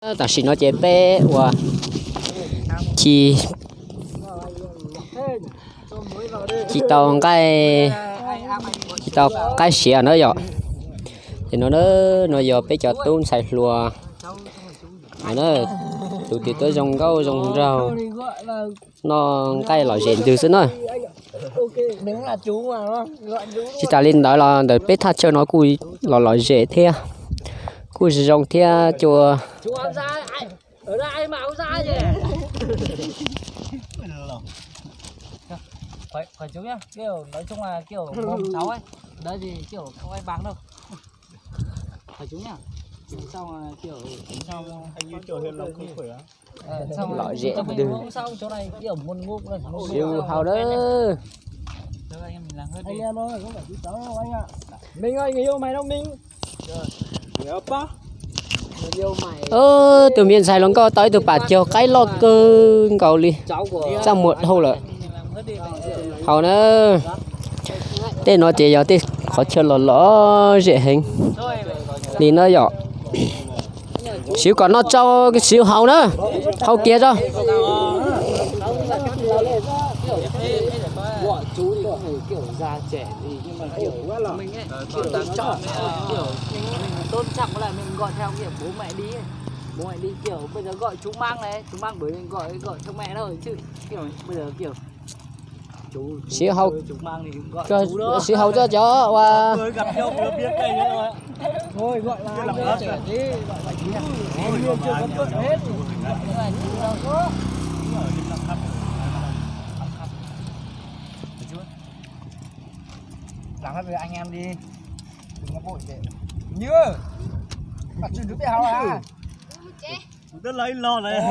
ta chỉ nói chế bé và chỉ tao cái xỉa nữa rồi thì nó giờ bé cho tốn xài lùa nó tụi thì tới dòng gấu dòng rau nó cái loại rèn từ xưa nữa chỉ ta lên đó là để bé thắt cho nó cùi loại rễ thế cùi dòng thế cho ở đây mà không ra gì phải chú nhá, kiểu nói chung là kiểu mồm cháu ấy, đây thì kiểu không ai bán đâu, phải chú nhá, xong là kiểu xong anh như kiểu hiện lòng không khỏe xong loại rễ từ xong chỗ này kiểu muôn ngục này, siêu hào đó anh em mình làm hết đi. anh em ơi không phải chú cháu đâu anh ạ. Minh ơi người yêu mày đâu Minh? Người apa? từ miền Sài Gòn có tới từ Bà Chiều cái lo cơ cầu đi trong một hậu là hậu nữa tên nó chỉ giờ tên khó chơi lỏ dễ hình đi nó dọ xíu còn nó cho cái xíu hậu nữa hậu kia cho Chú thì không phải kiểu già trẻ gì nhưng mà kiểu mình ấy kiểu chọn kiểu mình tôn trọng là mình gọi theo kiểu bố mẹ đi ấy. Bố mẹ đi kiểu bây giờ gọi chú Mang này, chú Mang bởi mình gọi theo mẹ thôi chứ kiểu bây giờ kiểu chú xíu hậu chú Mang thì gọi cho chú đó. xíu hậu cho chó và Mới gặp nhau vừa biết đây nữa rồi. Thôi gọi là anh trẻ đi, gọi là chú em chưa có vợ hết gọi là chú đâu có. Làm hết với anh em đi. Đừng có vội để. Nhớ. Bắt chuyện đứa bé hao à? Tôi lấy lo này.